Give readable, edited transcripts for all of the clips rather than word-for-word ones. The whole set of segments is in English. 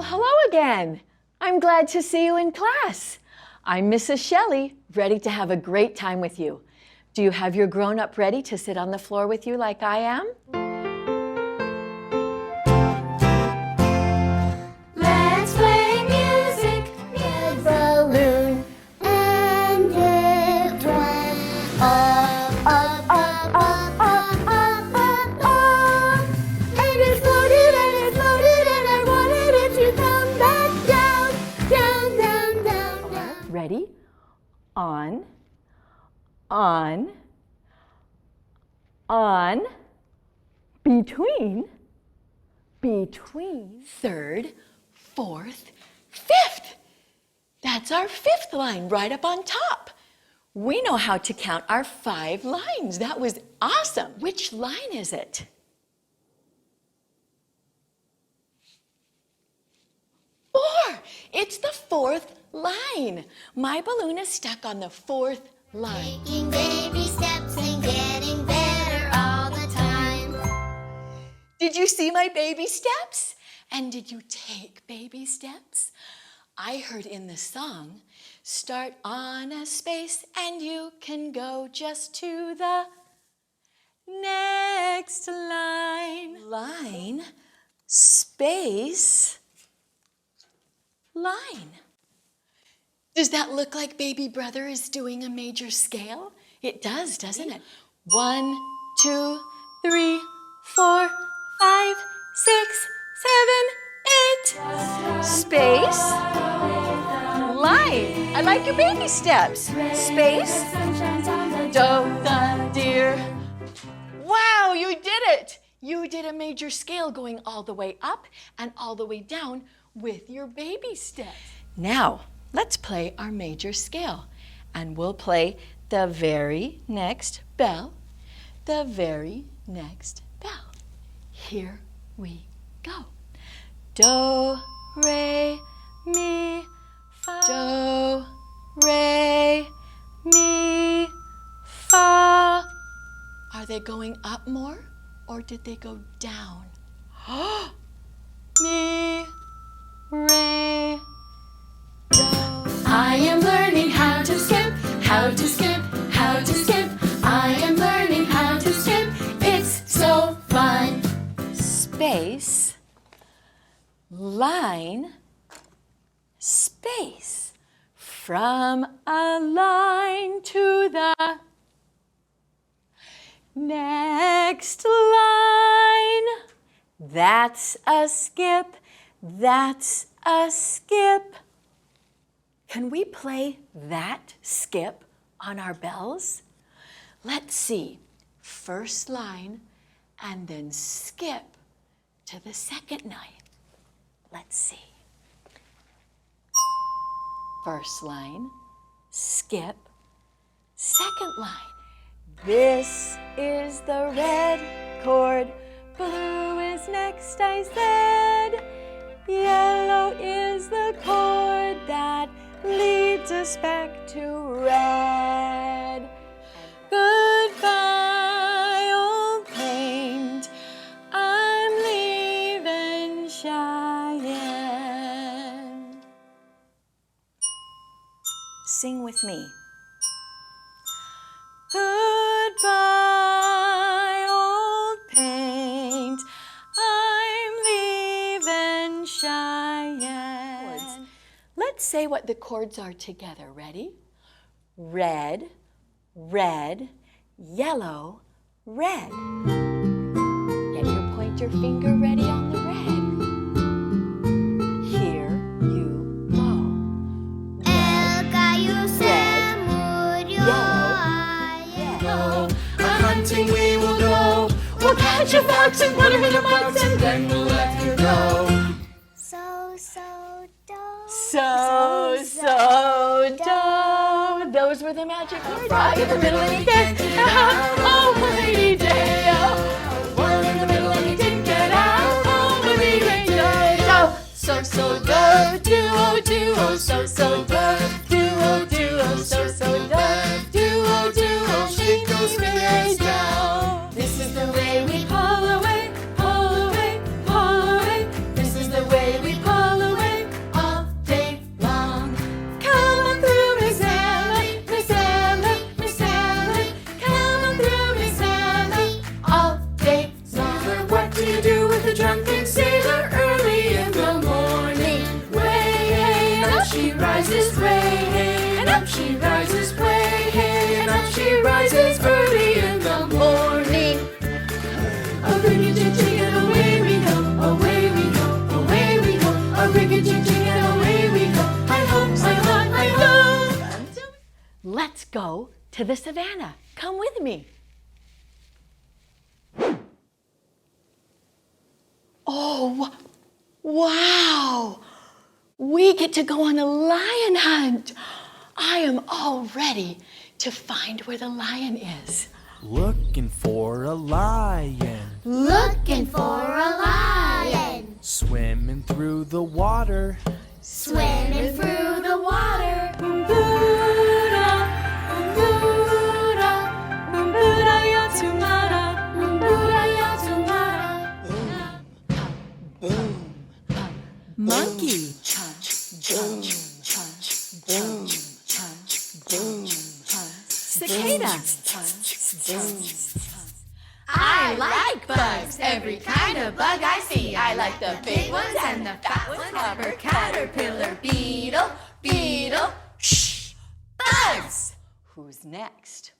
hello again. I'm glad to see you in class. I'm Mrs. Shelley, ready to have a great time with you. Do you have your grown-up ready to sit on the floor with you like I am? Let's play music. The balloon and it went up, up, up, up, up, up, up, up. And it floated and I wanted it to come back down, down, down, down, down. Ready? On, between, third, fourth, fifth. That's our fifth line right up on top. We know how to count our 5 lines. That was awesome. Which line is it? Four. It's the 4th line. My balloon is stuck on the 4th line. Taking baby steps and getting better all the time. Did you see my baby steps? And did you take baby steps? I heard in the song, start on a space and you can go just to the next line. Line, space, line. Does that look like baby brother is doing a major scale? It does, doesn't it? 1, 2, 3, 4, 5, 6, 7, 8. Space, line. I like your baby steps. Space, do, the, deer. Wow, you did it. You did a major scale going all the way up and all the way down with your baby steps. Now, let's play our major scale. And we'll play the very next bell, the very next bell. Here we go. Do, re, mi, fa. Do, re, mi, fa. Are they going up more or did they go down? Mi, re, do. I am learning how to skip, how to skip, how to skip. I am learning how to skip. It's so fun. Space, line, space. From a line to the next line. That's a skip, that's a skip. Can we play that skip on our bells? Let's see. First line and then skip to the second line. Let's see. First line, skip, second line. This is the red chord, blue is next, I said. Yellow is the chord that leads us back to red. Goodbye, old paint, I'm leaving Cheyenne. Sing with me. Goodbye, old paint, I'm leaving Cheyenne. Let's say what the chords are together. Ready? Red, red, yellow, red. Get your pointer finger ready on the red. Here you go. Yellow. A-hunting we will go. We'll catch a fox and put him in a box and then we'll let him go. So, Do. Those were the magic words. Frog in the middle and he can't get out. Oh, rainy day. One in the middle and he didn't get out. Oh, Marie, rainy day. So, do, do, do, oh, so, do, do, do, so, do, do, shake those fingers down. This is the way we pull away, pull away, pull away. This is the way we pull away. a ricochet chicken, away we go, away we go, away we go. A ricochet chicken, away we go. Hi ho, hi ho, hi ho. Let's go to the savannah. Come with me. Oh, wow! We get to go on a lion hunt. I am all ready to find where the lion is. Looking for a lion, Looking for a lion, swimming through the water. swimming through the water. Bumbura, bumbura, bumbura yatumara, bumbura yatumara. Monkey, Cicada. I like bugs, every kind of bug I see. I like the big ones and the fat ones. Hopper, caterpillar, beetle, beetle. Shh! Bugs! Who's next?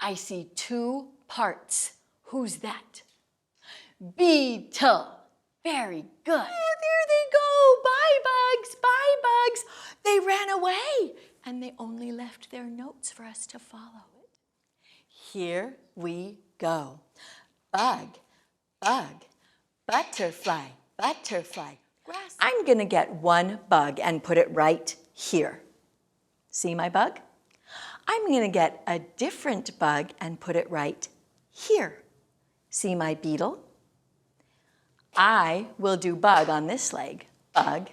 I see 2 parts. Who's that? Beetle. Very good. Oh, there they go. Bye, bugs. Bye, bugs. They ran away, and they only left their notes for us to follow. Here we go. Bug, bug, butterfly, butterfly, grass. I'm going to get 1 bug and put it right here. See my bug? I'm going to get a different bug and put it right here. See my beetle? I will do bug on this leg. Bug,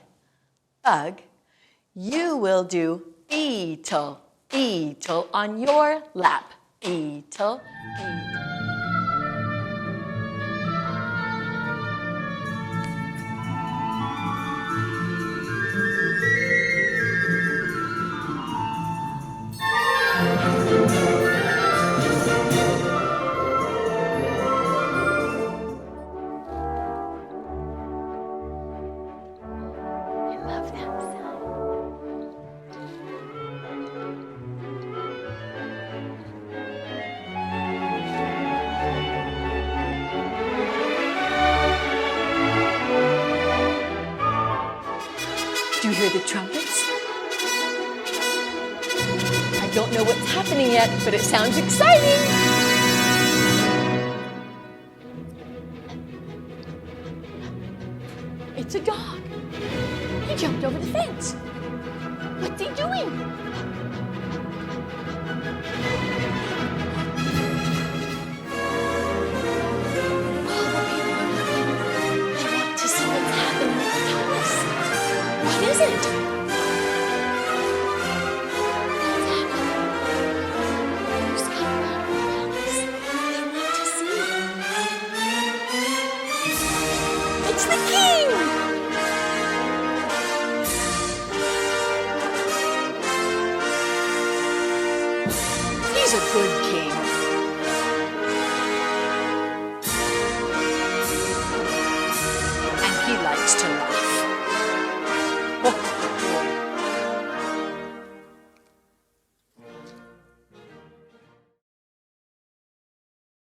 bug. You will do beetle, beetle on your lap. Beetle, beetle. I love that sound. Do you hear the trumpets? I don't know what's happening yet, but it sounds exciting. It's a dog. He jumped over the fence. What's he doing? All the people are looking. They want to see what's happening at the palace. What is it? What's happening? Who's coming out of the palace? They want to see. It's the king! He's a good king. And he likes to laugh.